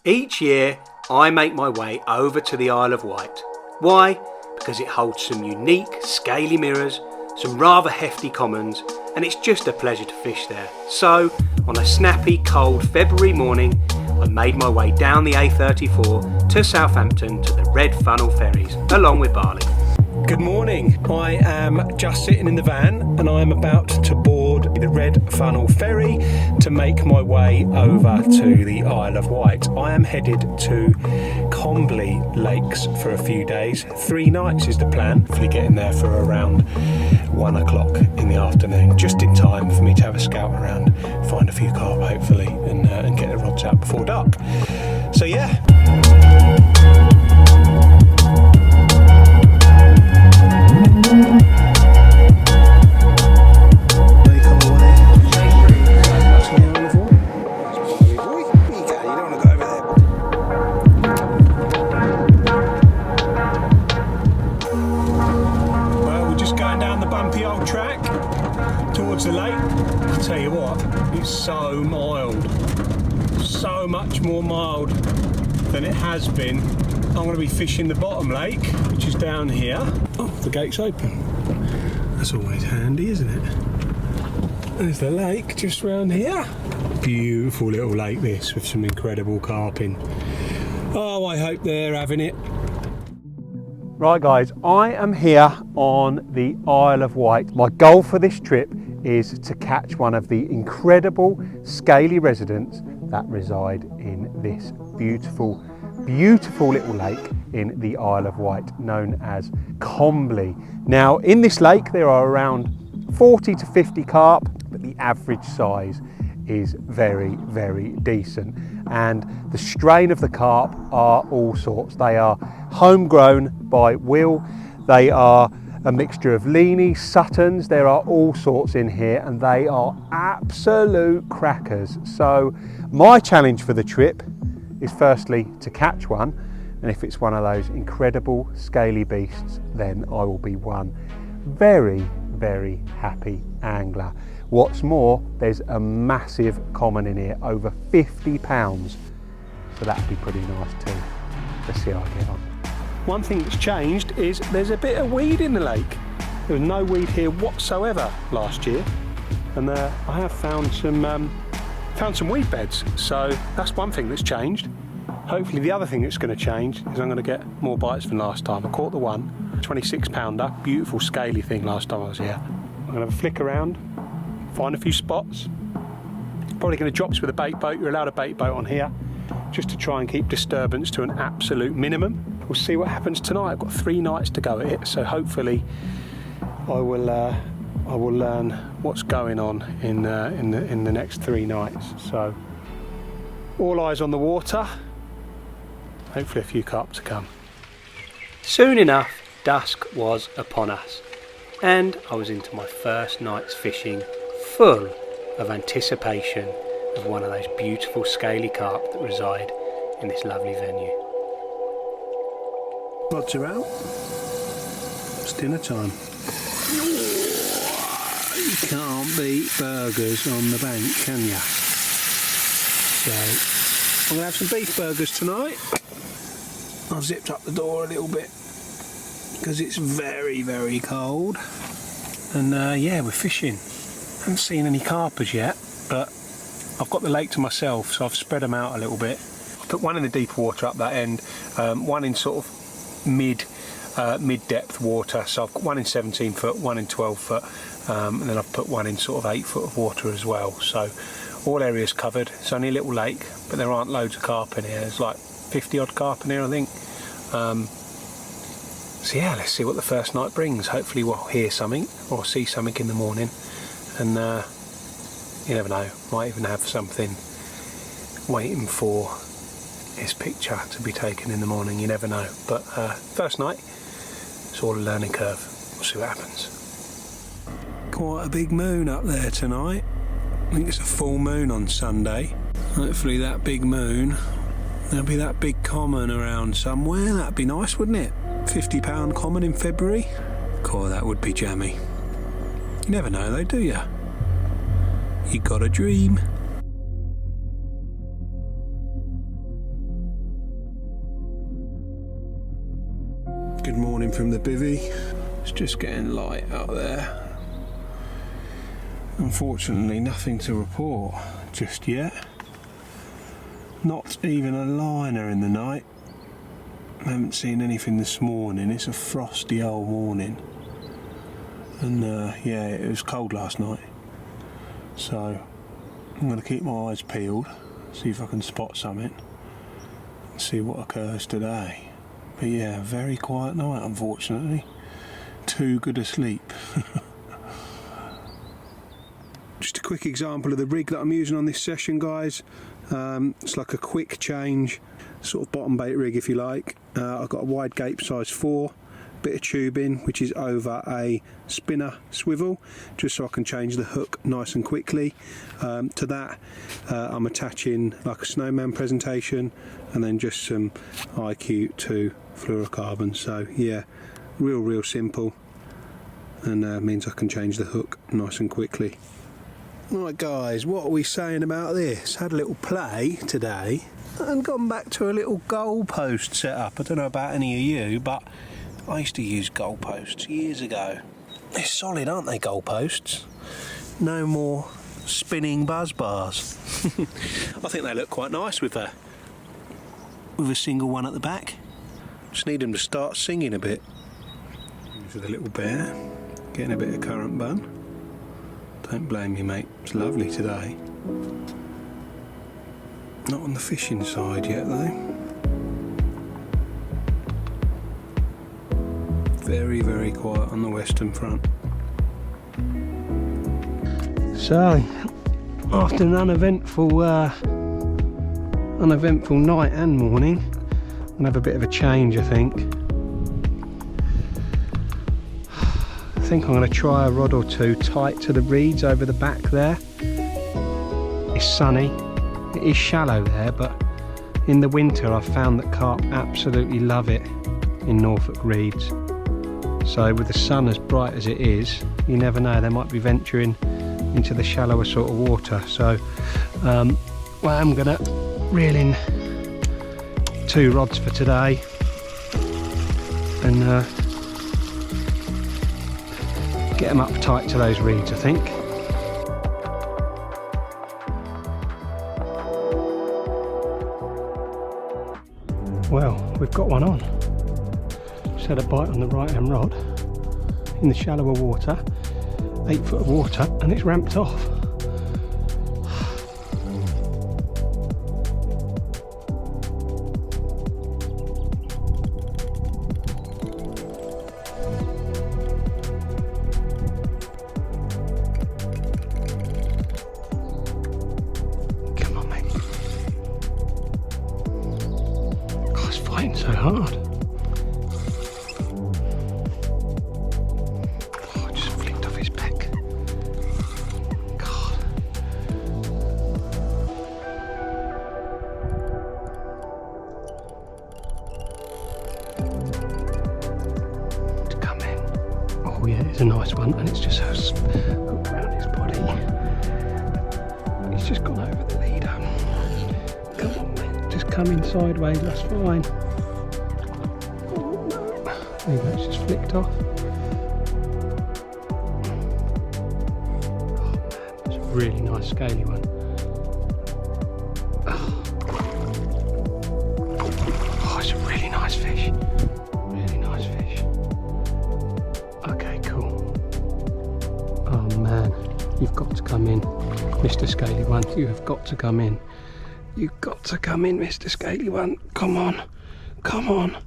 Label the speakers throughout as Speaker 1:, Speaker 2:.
Speaker 1: Each year I make my way over to the Isle of Wight. Why? Because it holds some unique scaly mirrors, some rather hefty commons, and it's just a pleasure to fish there. So on a snappy cold February morning I made my way down the A34 to Southampton to the Red Funnel ferries along with Barley. Good morning, I am just sitting in the van and I am about to board the Red Funnel ferry to make my way over to the Isle of Wight. I am headed to Combley Lakes for a few days. 3 nights is the plan, hopefully getting there for around 1 o'clock in the afternoon, just in time for me to have a scout around, find a few carp hopefully and get the rods out before dark. So yeah. Towards the lake. I tell you what, it's so mild, so much more mild than it has been. I'm going to be fishing the bottom lake, which is down here. Oh, the gate's open. That's always handy, isn't it? There's the lake just round here. Beautiful little lake this, with some incredible carping. Oh, I hope they're having it. Right guys, I am here on the Isle of Wight. My goal for this trip is to catch one of the incredible scaly residents that reside in this beautiful, beautiful little lake in the Isle of Wight known as Combley. Now in this lake there are around 40 to 50 carp, but the average size is very, very decent. And the strain of the carp are all sorts. They are homegrown by Will. They are a mixture of Leany, Suttons. There are all sorts in here and they are absolute crackers. So my challenge for the trip is firstly to catch one, and if it's one of those incredible scaly beasts, then I will be one very, very happy angler. What's more, there's a massive common in here, over 50 pounds. So that'd be pretty nice too. Let's see how I get on. One thing that's changed is there's a bit of weed in the lake. There was no weed here whatsoever last year. And I have found some weed beds. So that's one thing that's changed. Hopefully the other thing that's going to change is I'm going to get more bites than last time. I caught the one, 26 pounder, beautiful scaly thing last time I was here. I'm going to have a flick around, find a few spots. Probably going to drop this with a bait boat. You're allowed a bait boat on here, just to try and keep disturbance to an absolute minimum. We'll see what happens tonight. I've got 3 nights to go at it, so hopefully I will learn what's going on in the next 3 nights. So all eyes on the water. Hopefully a few carp to come. Soon enough, dusk was upon us, and I was into my first night's fishing, full of anticipation of one of those beautiful scaly carp that reside in this lovely venue. Rods are out. It's dinner time. You can't beat burgers on the bank, can you? So I'm going to have some beef burgers tonight. I've zipped up the door a little bit because it's very, very cold. And yeah, we're fishing. Haven't seen any carpers yet, but I've got the lake to myself, so I've spread them out a little bit. I've put one in the deeper water up that end, one in sort of mid-depth water, so I've got one in 17 foot, one in 12 foot, and then I've put one in sort of 8 foot of water as well. So all areas covered. It's only a little lake, but there aren't loads of carp in here. There's like 50 odd carp in here, I think. So yeah, let's see what the first night brings. Hopefully we'll hear something or see something in the morning, and you never know, might even have something waiting for his picture to be taken in the morning. You never know. But first night, it's all a learning curve. We'll see what happens. Quite a big moon up there tonight. I think it's a full moon on Sunday. Hopefully that big moon, there'll be that big common around somewhere. That'd be nice, wouldn't it? £50 common in February. Cool, that would be jammy. You never know though, do you? You got a dream. Good morning from the bivvy. It's just getting light out there. Unfortunately, nothing to report just yet. Not even a liner in the night. I haven't seen anything this morning. It's a frosty old morning. And yeah, it was cold last night. So I'm going to keep my eyes peeled, see if I can spot something, and see what occurs today. But yeah, very quiet night, unfortunately. Too good a sleep. Just a quick example of the rig that I'm using on this session, guys. It's like a quick change, sort of bottom bait rig if you like. I've got a wide gape size 4, bit of tubing which is over a spinner swivel, just so I can change the hook nice and quickly. To that I'm attaching like a snowman presentation and then just some quietude fluorocarbon. So yeah, real simple, and means I can change the hook nice and quickly. Right guys, what are we saying about this? Had a little play today and gone back to a little goalpost setup. I don't know about any of you, but I used to use goalposts years ago. They're solid, aren't they, goalposts? No more spinning buzz bars. I think they look quite nice with a single one at the back. Just need them to start singing a bit. There's the little bear, getting a bit of currant bun. Don't blame you, mate. It's lovely today. Not on the fishing side yet, though. Very quiet on the western front. So, after an uneventful night and morning, I'm gonna have a bit of a change, I think. I think I'm going to try a rod or two tight to the reeds over the back there. It's sunny, it is shallow there, but in the winter I've found that carp absolutely love it in Norfolk reeds. So with the sun as bright as it is, you never know, they might be venturing into the shallower sort of water. So well, I'm going to reel in 2 rods for today and get them up tight to those reeds, I think. Well, we've got one on. Just had a bite on the right hand rod in the shallower water, 8 foot of water, and it's ramped off. So hard. Oh, it just flicked off his back. God. To come in. Oh yeah, it's a nice one, and it's just hooked around his body. He's just gone over the leader. Come on, mate. Just come in sideways, that's fine. There you go, it's just flicked off. Oh man, it's a really nice scaly one. Oh, it's a really nice fish. Really nice fish. Okay, cool. Oh man, you've got to come in, Mr. Scaly One. You have got to come in. You've got to come in, Mr. Scaly One. Come on, come on.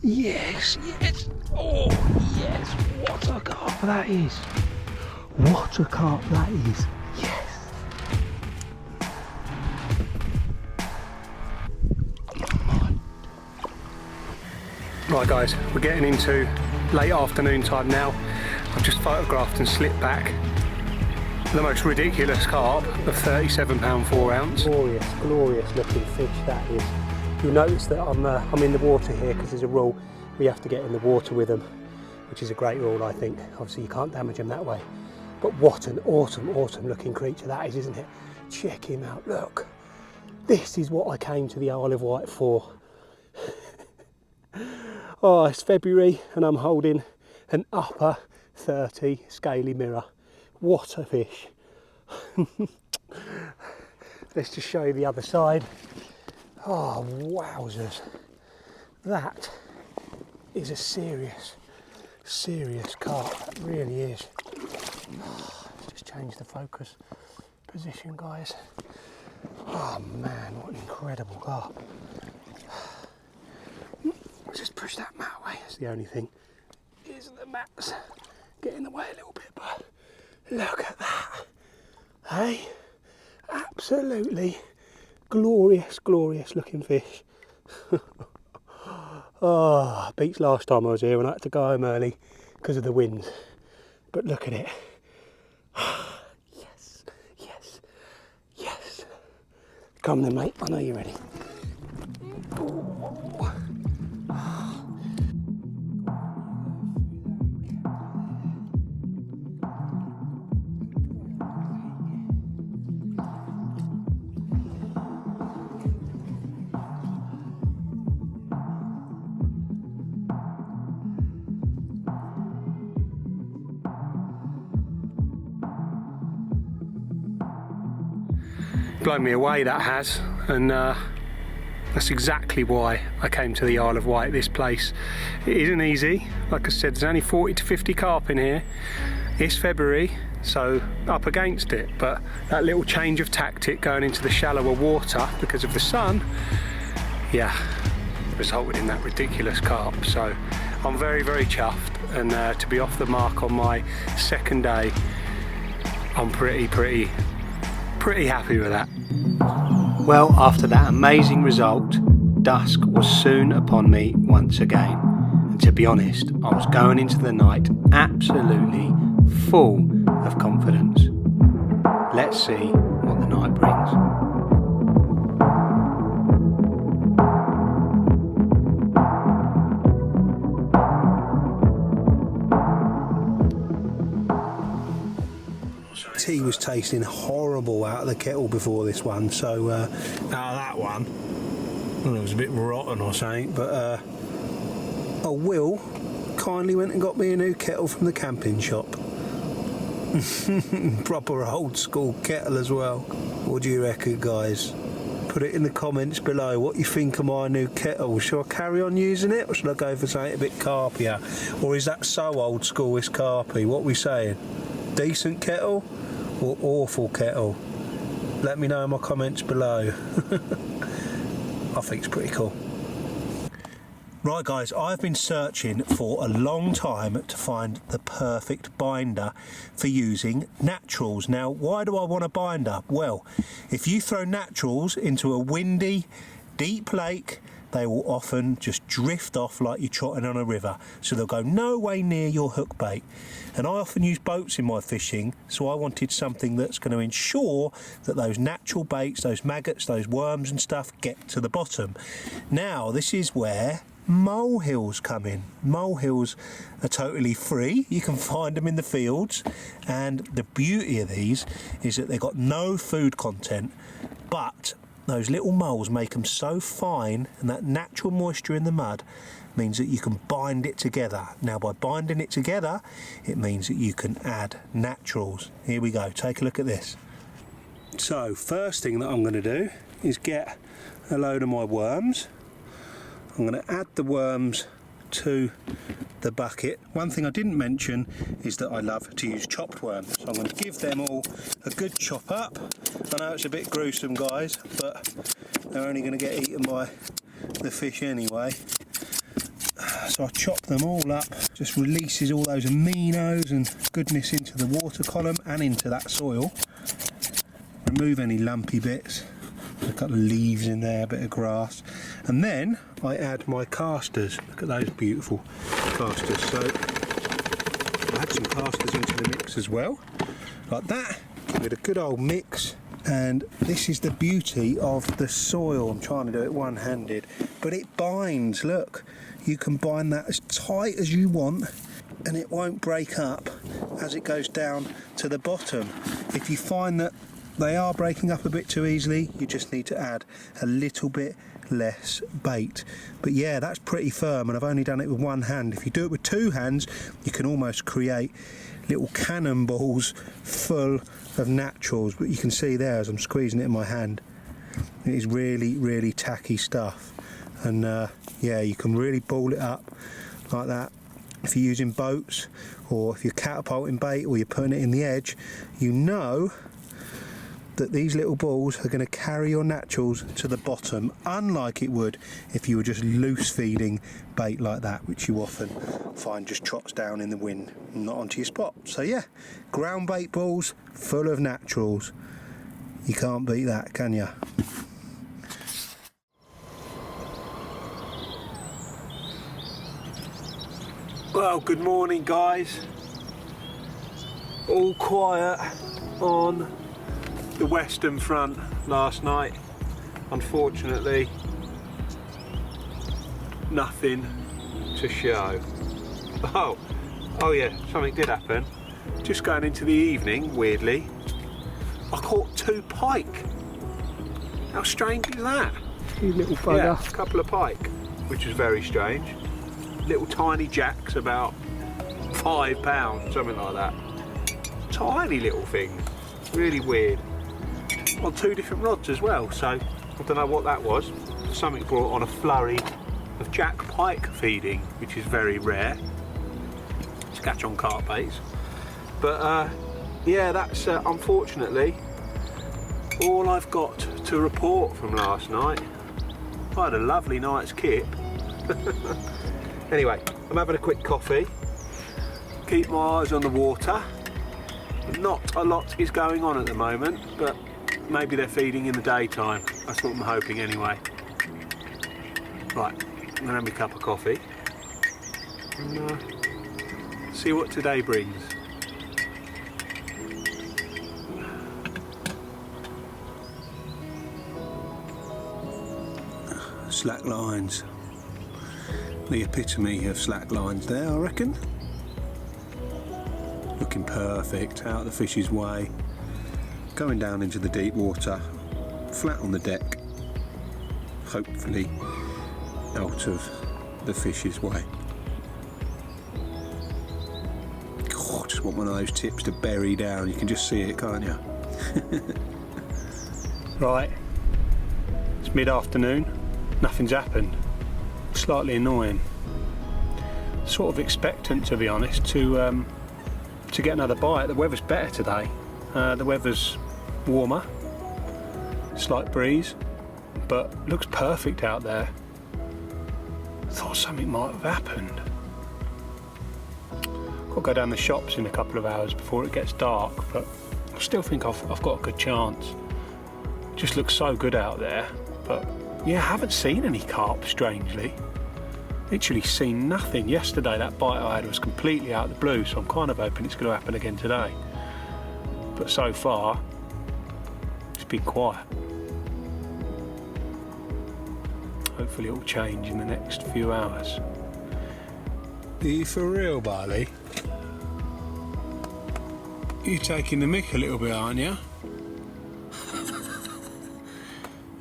Speaker 1: Yes, yes, oh yes, what a carp that is. What a carp that is, yes. Right guys, we're getting into late afternoon time now. I've just photographed and slipped back the most ridiculous carp of 37 pound 4 ounce. Glorious looking fish that is. You'll notice that I'm in the water here because there's a rule we have to get in the water with them, which is a great rule, I think. Obviously you can't damage them that way. But what an awesome looking creature that is, isn't it? Check him out, look. This is what I came to the Isle of Wight for. Oh, it's February and I'm holding an upper 30 scaly mirror. What a fish. Let's just show you the other side. Oh, wowzers. That is a serious carp. That really is. Let's just change the focus position, guys. Oh man, what an incredible carp. Let's just push that mat away. That's the only thing, is the mats get in the way a little bit, but look at that. Hey, absolutely glorious looking fish. Oh, beats last time I was here when I had to go home early because of the wind. But look at it. Yes. Come then, mate. I know you're ready. Blown me away, that has, and that's exactly why I came to the Isle of Wight. This place, it isn't easy. Like I said, there's only 40 to 50 carp in here. It's February, so up against it, but that little change of tactic going into the shallower water because of the sun, yeah, resulted in that ridiculous carp. So I'm very chuffed, and to be off the mark on my second day, I'm pretty happy with that. Well, after that amazing result, dusk was soon upon me once again, and to be honest, I was going into the night absolutely full of confidence. Let's see what the night brings. Tea was tasting horrible out of the kettle before this one, so out of that one, well, it was a bit rotten or something, but Will kindly went and got me a new kettle from the camping shop. Proper old school kettle as well. What do you reckon, guys? Put it in the comments below what you think of my new kettle. Shall I carry on using it, or should I go for something a bit carpier? Or is that so old school it's carpy? What are we saying? Decent kettle or awful kettle? Let me know in my comments below. I think it's pretty cool. Right guys, I've been searching for a long time to find the perfect binder for using naturals. Now, why do I want a binder? Well, if you throw naturals into a windy, deep lake, they will often just drift off like you're trotting on a river, so they'll go no way near your hook bait. And I often use boats in my fishing, so I wanted something that's going to ensure that those natural baits, those maggots, those worms and stuff get to the bottom. Now, this is where molehills come in. Molehills are totally free. You can find them in the fields, and the beauty of these is that they've got no food content, but those little moles make them so fine, and that natural moisture in the mud means that you can bind it together. Now, by binding it together, it means that you can add naturals. Here we go, take a look at this. So, first thing that I'm going to do is get a load of my worms. I'm going to add the worms to the bucket. One thing I didn't mention is that I love to use chopped worms, so I'm going to give them all a good chop up. I know it's a bit gruesome, guys, but they're only going to get eaten by the fish anyway. So I chop them all up, just releases all those aminos and goodness into the water column and into that soil. Remove any lumpy bits. A couple of leaves in there, a bit of grass, and then I add my casters. Look at those beautiful casters. So I add some casters into the mix as well, like that. Give it a good old mix, and this is the beauty of the soil. I'm trying to do it one-handed, but it binds. Look, you can bind that as tight as you want, and it won't break up as it goes down to the bottom. If you find that they are breaking up a bit too easily, you just need to add a little bit
Speaker 2: less bait. But yeah, that's pretty firm, and I've only done it with one hand. If you do it with two hands, you can almost create little cannonballs full of naturals. But you can see there as I'm squeezing it in my hand, it is really, really tacky stuff. And yeah, you can really ball it up like that. If you're using boats, or if you're catapulting bait, or you're putting it in the edge, you know that these little balls are going to carry your naturals to the bottom, unlike it would if you were just loose feeding bait like that, which you often find just trots down in the wind and not onto your spot. So yeah, ground bait balls full of naturals. You can't beat that, can you? Well, good morning guys. All quiet on the western front last night. Unfortunately, nothing to show. Oh yeah, something did happen. Just going into the evening, weirdly, I caught 2 pike. How strange is that?
Speaker 1: You little bugger.
Speaker 2: Yeah, a couple of pike, which was very strange. Little tiny jacks, about 5 pounds, something like that. Tiny little things, really weird. On 2 different rods as well, so I don't know what that was. Something brought on a flurry of jack pike feeding, which is very rare to catch on carp baits. But yeah, that's unfortunately all I've got to report from last night. I had a lovely night's kip. Anyway, I'm having a quick coffee, keep my eyes on the water. Not a lot is going on at the moment, but maybe they're feeding in the daytime. That's what I'm hoping anyway. Right, I'm gonna have a cup of coffee and see what today brings. Slack lines. The epitome of slack lines there, I reckon. Looking perfect, out of the fish's way. Going down into the deep water, flat on the deck, hopefully out of the fish's way. Oh, just want one of those tips to bury down. You can just see it, can't you? Right, it's mid-afternoon, nothing's happened. Slightly annoying. Sort of expectant, to be honest, to get another bite. The weather's better today. The weather's warmer, slight breeze, but looks perfect out there. Thought something might have happened. Got to go down the shops in a couple of hours before it gets dark, but I still think I've got a good chance. Just looks so good out there, but yeah, I haven't seen any carp, strangely. Literally seen nothing. Yesterday that bite I had was completely out of the blue, so I'm kind of hoping it's going to happen again today. But so far, it's been quiet. Hopefully it will change in the next few hours. Are you for real, Barley? You're taking the mick a little bit, aren't you?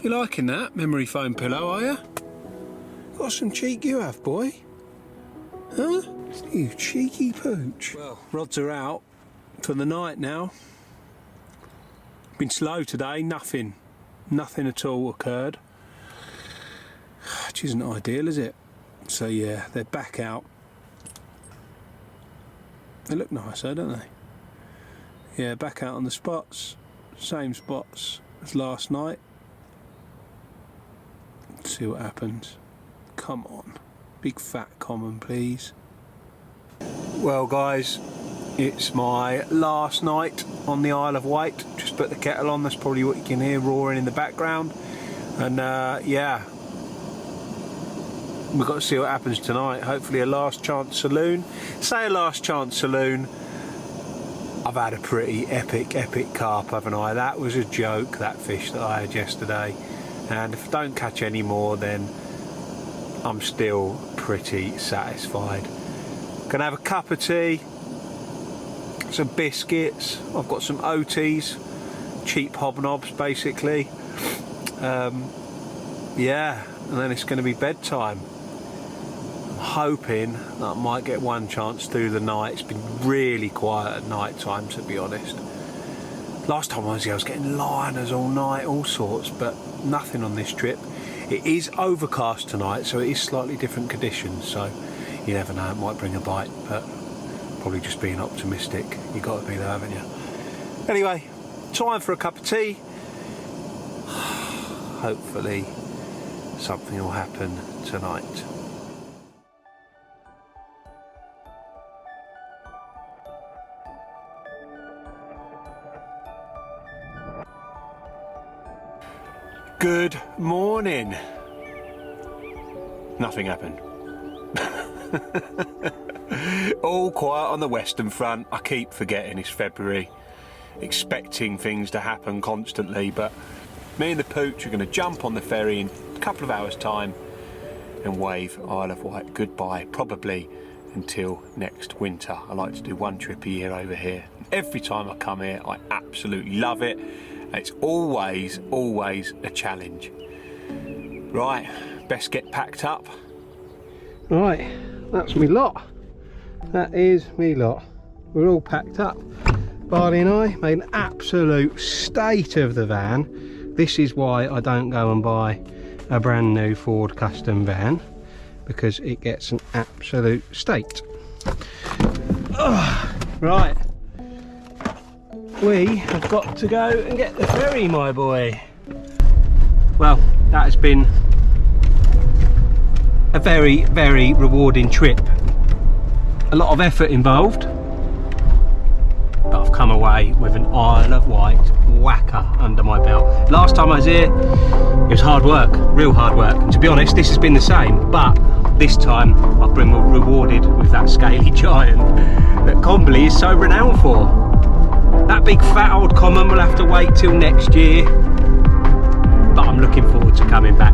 Speaker 2: You liking that memory foam pillow, are you? Got some cheek you have, boy. Huh? You cheeky pooch. Well, rods are out for the night now. Been slow today, nothing at all occurred. Which isn't ideal, is it? So yeah, they're back out. They look nicer, don't they? Yeah, back out on the spots. Same spots as last night. Let's see what happens. Come on, big fat common, please. Well guys, it's my last night on the Isle of Wight. Just put the kettle on, that's probably what you can hear roaring in the background. And yeah, we've got to see what happens tonight. Hopefully a last chance saloon. Say a last chance saloon. I've had a pretty epic carp, haven't I? That was a joke, that fish that I had yesterday. And if I don't catch any more, then I'm still pretty satisfied. Gonna have a cup of tea, some biscuits. I've got some OTs, cheap hobnobs basically. Yeah,
Speaker 1: and then it's going to be bedtime. I'm hoping that I might get one chance through the night. It's been really quiet at night time, to be honest. Last time I was here, I was getting liners all night, all sorts, but nothing on this trip. It is overcast tonight, so it is slightly different conditions, so you never know, it might bring a bite, but probably just being optimistic. You've got to be there, haven't you? Anyway, time for a cup of tea. Hopefully something will happen tonight. Good morning. Nothing happened. All quiet on the Western Front. I keep forgetting it's February, expecting things to happen constantly, but me and the pooch are going to jump on the ferry in a couple of hours' time and wave Isle of Wight goodbye, probably until next winter. I like to do one trip a year over here. Every time I come here, I absolutely love it. It's always a challenge. Right, best get packed up. Right, that's me lot. That is me lot. We're all packed up. Barney and I made an absolute state of the van. This is why I don't go and buy a brand new Ford custom van, because it gets an absolute state. Right. We have got to go and get the ferry, my boy. Well, that has been a very rewarding trip. A lot of effort involved, but I've come away with an Isle of Wight whacker under my belt. Last time I was here, it was hard work, real hard work. And to be honest, this has been the same, but this time I've been rewarded with that scaly giant that Combley is so renowned for. That big fat old common will have to wait till next year, but I'm looking forward to coming back.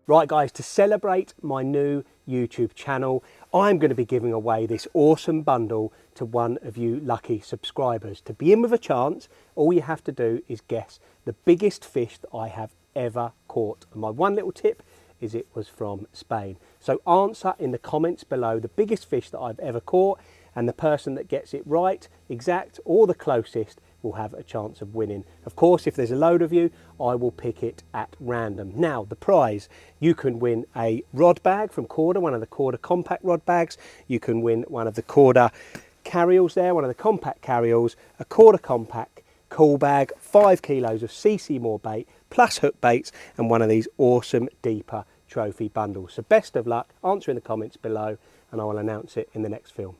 Speaker 1: Right guys, to celebrate my new YouTube channel, I'm going to be giving away this awesome bundle to one of you lucky subscribers. To be in with a chance, all you have to do is guess the biggest fish that I have ever caught. And my one little tip is it was from Spain. So answer in the comments below the biggest fish that I've ever caught, and the person that gets it right, exact, or the closest will have a chance of winning. Of course, if there's a load of you, I will pick it at random. Now, the prize, you can win a rod bag from Corda, one of the Corda compact rod bags. You can win one of the Corda carryalls there, one of the compact carryalls, a Corda compact cool bag, 5 kilos of CC Moore bait, plus hook baits, and one of these awesome deeper trophy bundles. So best of luck, answer in the comments below, and I will announce it in the next film.